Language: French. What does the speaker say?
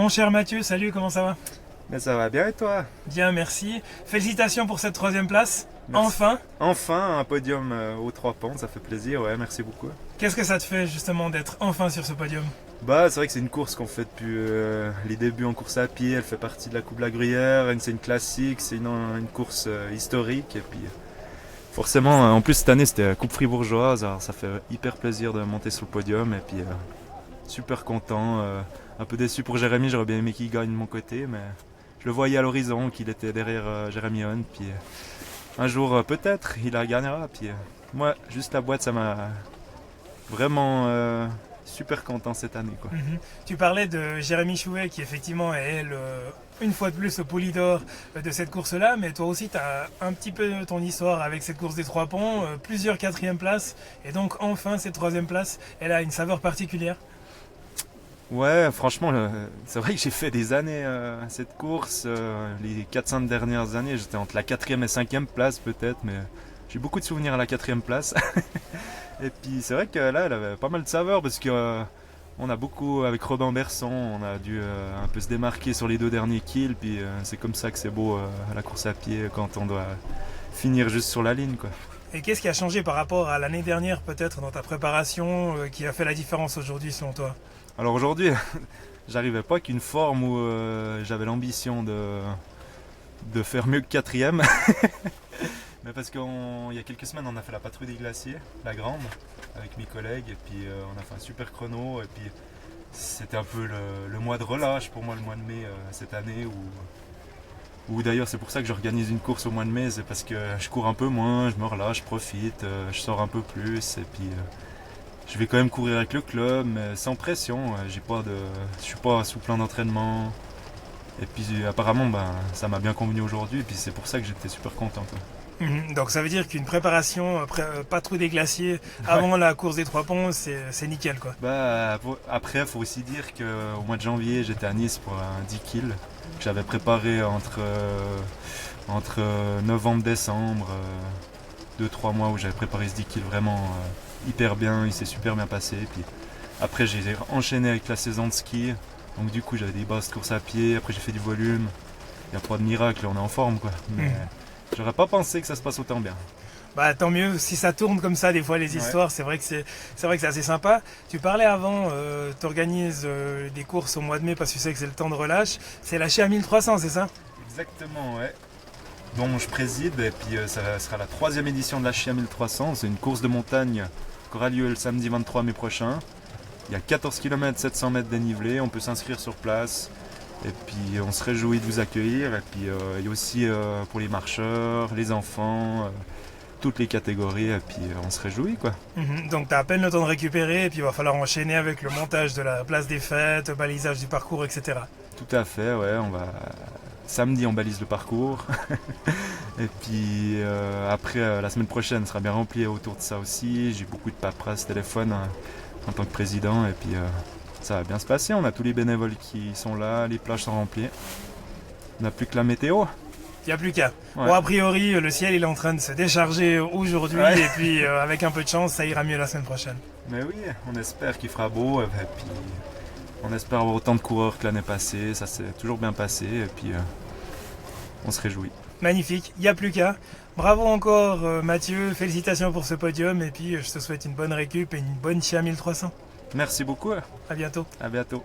Mon cher Mathieu, salut, comment ça va? Mais ça va bien et toi? Bien, merci. Félicitations pour cette troisième place. Merci. Enfin, Enfin un podium aux 3 pentes, ça fait plaisir, ouais, merci beaucoup. qu'est-ce que ça te fait justement d'être enfin sur ce podium? Bah c'est vrai que c'est une course qu'on fait depuis les débuts en course à pied, elle fait partie de la Coupe de la Gruyère, c'est une classique, c'est une course historique et puis forcément en plus cette année c'était la Coupe fribourgeoise, alors ça fait hyper plaisir de monter sur le podium et puis super content, un peu déçu pour Jérémy, j'aurais bien aimé qu'il gagne de mon côté mais je le voyais à l'horizon qu'il était derrière Jérémy Hunt puis un jour peut-être il la gagnera puis moi juste la boîte ça m'a vraiment super content cette année quoi. Tu parlais de Jérémy Chouet qui effectivement est une fois de plus au Poulidor de cette course-là, mais toi aussi tu as un petit peu ton histoire avec cette course des Trois Ponts, plusieurs quatrièmes places, et donc enfin cette troisième place, elle a une saveur particulière. Ouais, franchement, c'est vrai que j'ai fait des années à cette course. Les 4-5 dernières années, j'étais entre la quatrième et cinquième place peut-être, mais j'ai beaucoup de souvenirs à la quatrième place. Et puis c'est vrai que là, elle avait pas mal de saveur parce que on a beaucoup, avec Robin Berson, on a dû un peu se démarquer sur les 2 derniers kills. Puis c'est comme ça que c'est beau à la course à pied quand on doit finir juste sur la ligne, quoi. Et qu'est-ce qui a changé par rapport à l'année dernière peut-être dans ta préparation qui a fait la différence aujourd'hui selon toi? Alors aujourd'hui, j'arrivais pas qu'une forme où j'avais l'ambition de faire mieux que quatrième. Mais parce qu'il y a quelques semaines, on a fait la patrouille des glaciers, la grande, avec mes collègues, et puis on a fait un super chrono, et puis c'était un peu le mois de relâche pour moi, le mois de mai cette année, où d'ailleurs c'est pour ça que j'organise une course au mois de mai, c'est parce que je cours un peu moins, je me relâche, je profite, je sors un peu plus, et puis je vais quand même courir avec le club, mais sans pression, je suis pas sous plein d'entraînement. Et puis apparemment ça m'a bien convenu aujourd'hui, et puis c'est pour ça que j'étais super content, quoi. Donc ça veut dire qu'une préparation patrouille des glaciers avant la course des Trois Ponts, c'est nickel quoi. Après, il faut aussi dire qu'au mois de janvier, j'étais à Nice pour un 10 kills que j'avais préparé entre novembre et décembre, 2-3 mois où j'avais préparé ce 10 kills vraiment hyper bien, il s'est super bien passé. Et puis après, j'ai enchaîné avec la saison de ski, donc du coup, j'avais des bases de course à pied, après j'ai fait du volume. Il n'y a pas de miracle, on est en forme quoi. Mais j'aurais pas pensé que ça se passe autant bien. Bah tant mieux, si ça tourne comme ça des fois les histoires, c'est vrai que c'est assez sympa. Tu parlais avant, tu organises des courses au mois de mai parce que tu sais que c'est le temps de relâche. C'est la Chia 1300, c'est ça? Exactement, ouais. Dont je préside, et puis ça sera la 3e édition de la Chia 1300. C'est une course de montagne qui aura lieu le samedi 23 mai prochain. Il y a 14 km 700 mètres dénivelé, on peut s'inscrire sur place. Et puis on se réjouit de vous accueillir. Et puis il y a aussi pour les marcheurs, les enfants, toutes les catégories. Et puis on se réjouit quoi. Donc tu as à peine le temps de récupérer et puis il va falloir enchaîner avec le montage de la place des fêtes, le balisage du parcours, etc. Tout à fait, ouais. Samedi on balise le parcours. Et puis après la semaine prochaine sera bien remplie autour de ça aussi. J'ai beaucoup de paperasse téléphone en tant que président. Et puis ça va bien se passer, on a tous les bénévoles qui sont là, les plages sont remplies. On n'a plus que la météo. Il n'y a plus qu'à. Ouais. Bon, a priori, le ciel il est en train de se décharger aujourd'hui et puis avec un peu de chance, ça ira mieux la semaine prochaine. Mais oui, on espère qu'il fera beau et puis on espère avoir autant de coureurs que l'année passée, ça s'est toujours bien passé et puis on se réjouit. Magnifique, il n'y a plus qu'à. Bravo encore Mathieu, félicitations pour ce podium et puis je te souhaite une bonne récup et une bonne Chia 1300. Merci beaucoup. À bientôt. À bientôt.